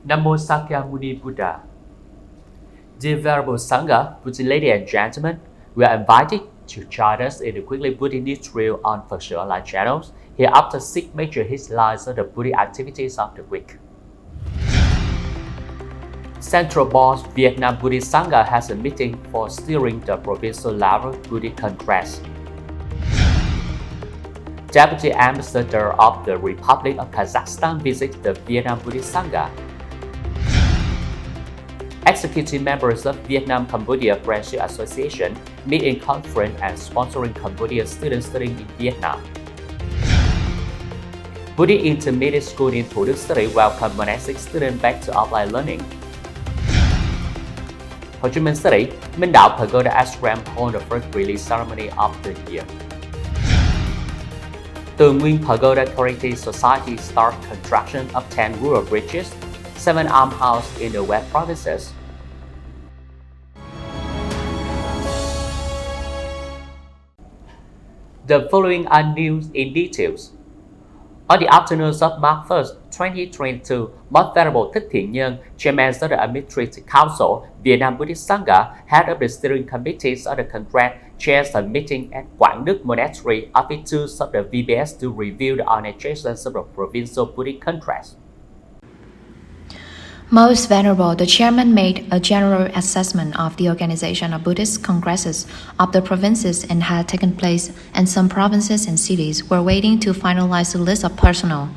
Namo Sakyamuni Buddha. Dear Venerable Sangha, Buddhist ladies and gentlemen, we are invited to join us in the weekly Buddhist Newsreel on Phật online channels. Here after 6 major headlines of the Buddhist activities of the week. Central Board Vietnam Buddhist Sangha has a meeting for steering the provincial level Buddhist Congress. Deputy Ambassador of the Republic of Kazakhstan visits the Vietnam Buddhist Sangha. Executive members of Vietnam Cambodia Friendship Association meet in conference and sponsoring Cambodian students studying in Vietnam. Buddhist Intermediate School in Thủ Đức City welcome monastic students back to offline learning. Ho Chi Minh City, Minh Đạo Pagoda Ashram hold the first release ceremony of the year. The Nguyen Pagoda Charity Society start construction of 10 rural bridges, 7 almshouses in the West provinces. The following are news in details. On the afternoon of March 1st, 2022, Most Venerable Thích Thiện Nhân, Chairman of the Administrative Council, Vietnam Buddhist Sangha, head of the steering committees of the Congress, chairs a meeting at Quảng Đức Monastery, officers of the VBS to review the organizations of the Provincial Buddhist Congress. Most Venerable, the chairman made a general assessment of the organization of Buddhist congresses of the provinces and had taken place, and some provinces and cities were waiting to finalize the list of personnel.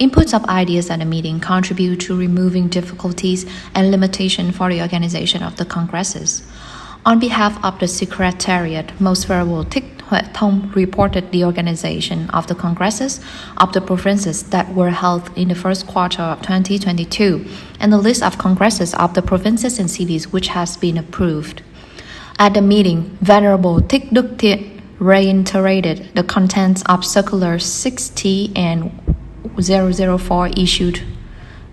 Inputs of ideas at the meeting contribute to removing difficulties and limitation for the organization of the congresses. On behalf of the Secretariat, Most Venerable Thích Thông reported the organization of the congresses of the provinces that were held in the first quarter of 2022 and the list of congresses of the provinces and cities which has been approved. At the meeting, Venerable Thích Đức Thiện reiterated the contents of Circular 60 and 004 issued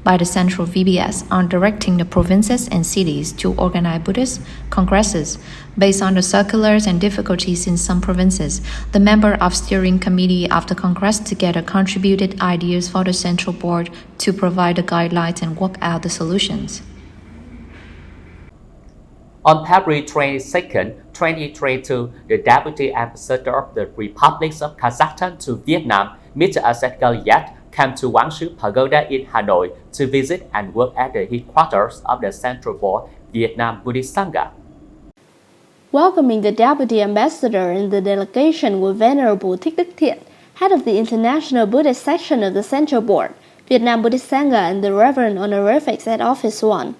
by the Central VBS on directing the provinces and cities to organize Buddhist congresses. Based on the circulars and difficulties in some provinces, the member of steering committee of the Congress together contributed ideas for the Central Board to provide the guidelines and work out the solutions. On February 22nd, 2022, the Deputy Ambassador of the Republic of Kazakhstan to Vietnam, Mr. Asad Yat, came to Quảng Sư Pagoda in Hanoi to visit and work at the headquarters of the Central Board Vietnam Buddhist Sangha. Welcoming the Deputy Ambassador and the delegation were Venerable Thích Đức Thiện, head of the International Buddhist section of the Central Board, Vietnam Buddhist Sangha, and the Reverend Honorifics at Office 1.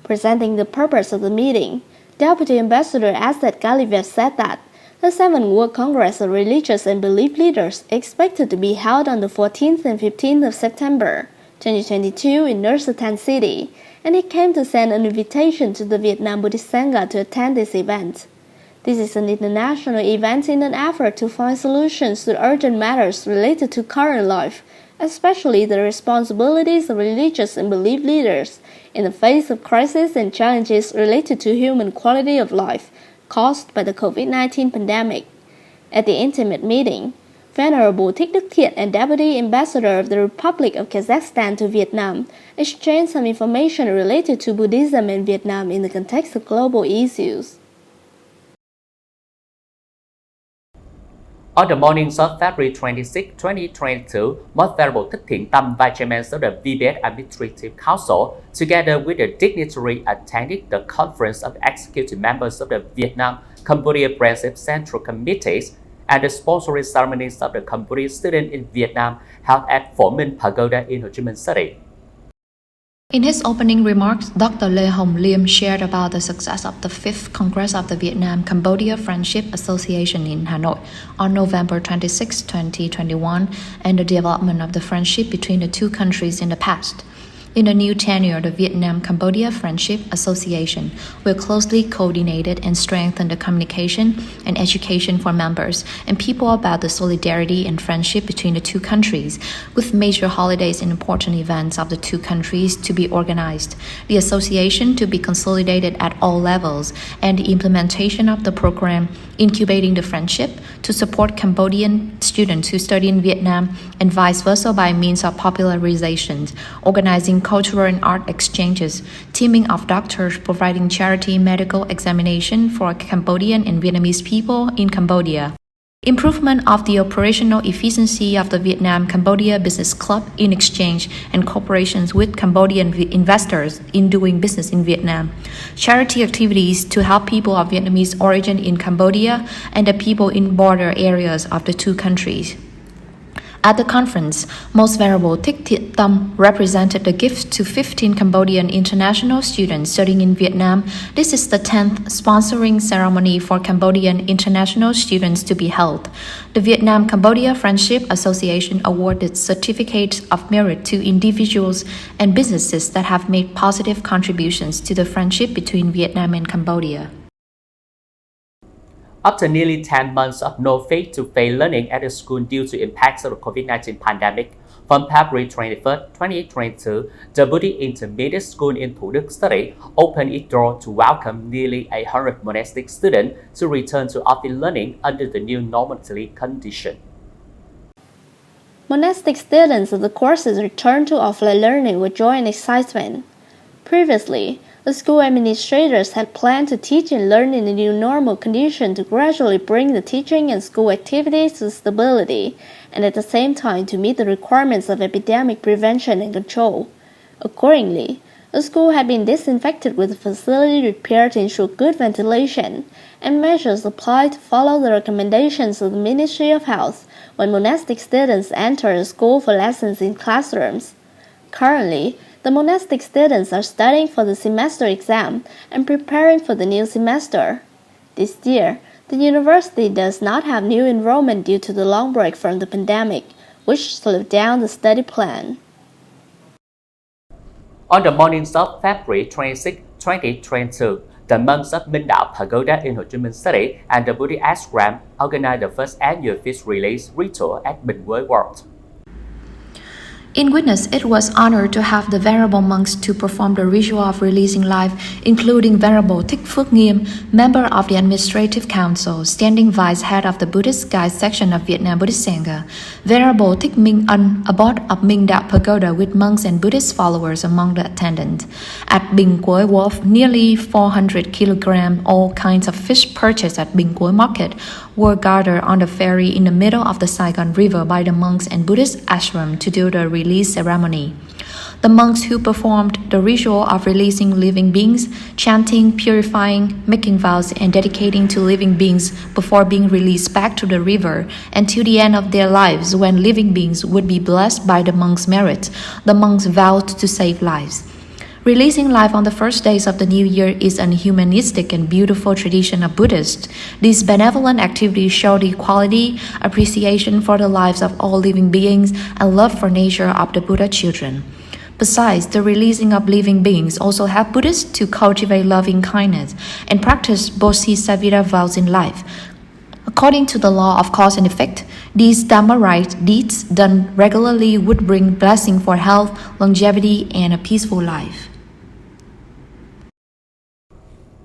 Presenting the purpose of the meeting, Deputy Ambassador Asad Galiyev said that the 7th World Congress of Religious and Belief Leaders expected to be held on the 14th and 15th of September 2022 in Nur Sultan City, and he came to send an invitation to the Vietnam Buddhist Sangha to attend this event. This is an international event in an effort to find solutions to urgent matters related to current life, especially the responsibilities of religious and belief leaders in the face of crises and challenges related to human quality of life caused by the COVID-19 pandemic. At the intimate meeting, Venerable Thích Đức Thiện and Deputy Ambassador of the Republic of Kazakhstan to Vietnam exchanged some information related to Buddhism in Vietnam in the context of global issues. On the mornings of February 26, 2022, Most Venerable Thích Thiện Tâm, Vice Chairman of the VBS Administrative Council, together with the dignitary, attended the conference of executive members of the Vietnam Cambodia Friendship Central Committees and the sponsoring ceremonies of the Cambodian students in Vietnam held at Phổ Minh Pagoda in Ho Chi Minh City. In his opening remarks, Dr. Lê Hồng Liêm shared about the success of the 5th Congress of the Vietnam-Cambodia Friendship Association in Hanoi on November 26, 2021, and the development of the friendship between the two countries in the past. In the new tenure, the Vietnam-Cambodia Friendship Association will closely coordinate and strengthen the communication and education for members and people about the solidarity and friendship between the two countries, with major holidays and important events of the two countries to be organized, the association to be consolidated at all levels, and the implementation of the program Incubating the Friendship to support Cambodian students who study in Vietnam and vice versa by means of popularization, organizing cultural and art exchanges, teaming of doctors providing charity medical examination for Cambodian and Vietnamese people in Cambodia. Improvement of the operational efficiency of the Vietnam-Cambodia Business Club in exchange and cooperations with Cambodian investors in doing business in Vietnam. Charity activities to help people of Vietnamese origin in Cambodia and the people in border areas of the two countries. At the conference, Most Venerable Thích Thiện Tâm represented the gift to 15 Cambodian international students studying in Vietnam. This is the 10th sponsoring ceremony for Cambodian international students to be held. The Vietnam-Cambodia Friendship Association awarded certificates of merit to individuals and businesses that have made positive contributions to the friendship between Vietnam and Cambodia. After nearly 10 months of no face-to-face learning at the school due to impacts of the COVID-19 pandemic, from February 21st, 2022, the Buddhist Intermediate School in Thủ Đức Study opened its doors to welcome nearly 800 monastic students to return to office learning under the new normality condition. Monastic students of the courses returned to offline learning with joy and excitement. Previously, the school administrators had planned to teach and learn in the new normal condition to gradually bring the teaching and school activities to stability, and at the same time to meet the requirements of epidemic prevention and control. Accordingly, the school had been disinfected with the facility repaired to ensure good ventilation, and measures applied to follow the recommendations of the Ministry of Health when monastic students enter the school for lessons in classrooms. Currently, the monastic students are studying for the semester exam and preparing for the new semester. This year, the university does not have new enrollment due to the long break from the pandemic, which slowed down the study plan. On the mornings of February 26, 2022, the monks of Minh Đạo Pagoda in Ho Chi Minh City and the Buddhist Ashram organized the first annual fish release ritual at Bình Quế World. In witness, it was honored to have the Venerable monks to perform the ritual of releasing life, including Venerable Thích Phước Nghiêm, member of the Administrative Council, standing vice head of the Buddhist Guide section of Vietnam Buddhist Sangha, Venerable Thích Minh Ân, abbot of Minh Đạo Pagoda with monks and Buddhist followers among the attendants. At Bình Quế Wharf, nearly 400 kilograms, all kinds of fish purchased at Bình Quế Market, were gathered on the ferry in the middle of the Saigon River by the monks and Buddhist ashram to do the release ceremony. The monks who performed the ritual of releasing living beings, chanting, purifying, making vows, and dedicating to living beings before being released back to the river and to the end of their lives when living beings would be blessed by the monks' merit, the monks vowed to save lives. Releasing life on the first days of the new year is a humanistic and beautiful tradition of Buddhists. These benevolent activities show the equality, appreciation for the lives of all living beings, and love for nature of the Buddha children. Besides, the releasing of living beings also help Buddhists to cultivate loving kindness and practice bodhisattva vows in life. According to the law of cause and effect, these Dhamma right deeds done regularly would bring blessing for health, longevity, and a peaceful life.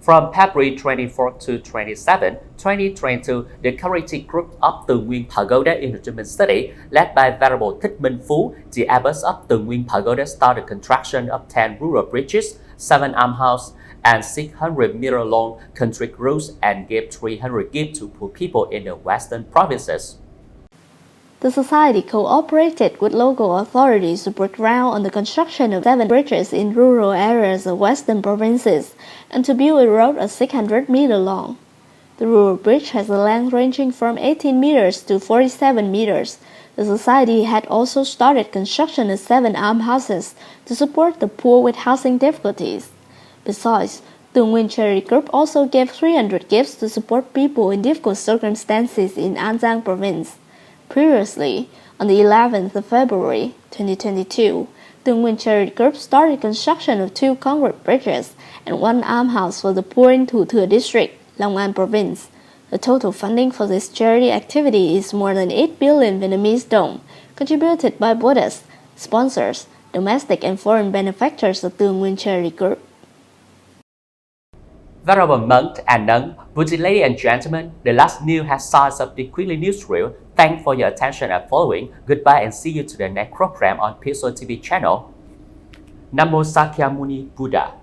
From February 24 to 27, 2022, the community group of Tường Nguyên Pagoda in Ho Chi Minh City, led by Venerable Thích Minh Phú, the abbot of Tường Nguyên Pagoda, started construction of 10 rural bridges, 7 almshouses, and 600-meter long concrete roads and gave 300 gifts to poor people in the western provinces. The society cooperated with local authorities to break ground on the construction of 7 bridges in rural areas of western provinces and to build a road 600 meters long. The rural bridge has a length ranging from 18 meters to 47 meters. The society had also started construction of 7 almhouses to support the poor with housing difficulties. Besides, the Nguyên Charity Group also gave 300 gifts to support people in difficult circumstances in An Giang province. Previously, on the 11th of February 2022, the Nguyên Charity Group started construction of 2 concrete bridges and 1 almhouse for the poor in Thủ Thừa District, Long An Province. The total funding for this charity activity is more than 8 billion Vietnamese dong, contributed by Buddhists, sponsors, domestic and foreign benefactors of the Nguyên Charity Group. Venerable monks and nuns, Buddhist ladies and gentlemen, the last news has size of the Weekly Newsreel. Thanks for your attention and following. Goodbye and see you to the next program on PSO TV channel. Namo Sakyamuni Buddha.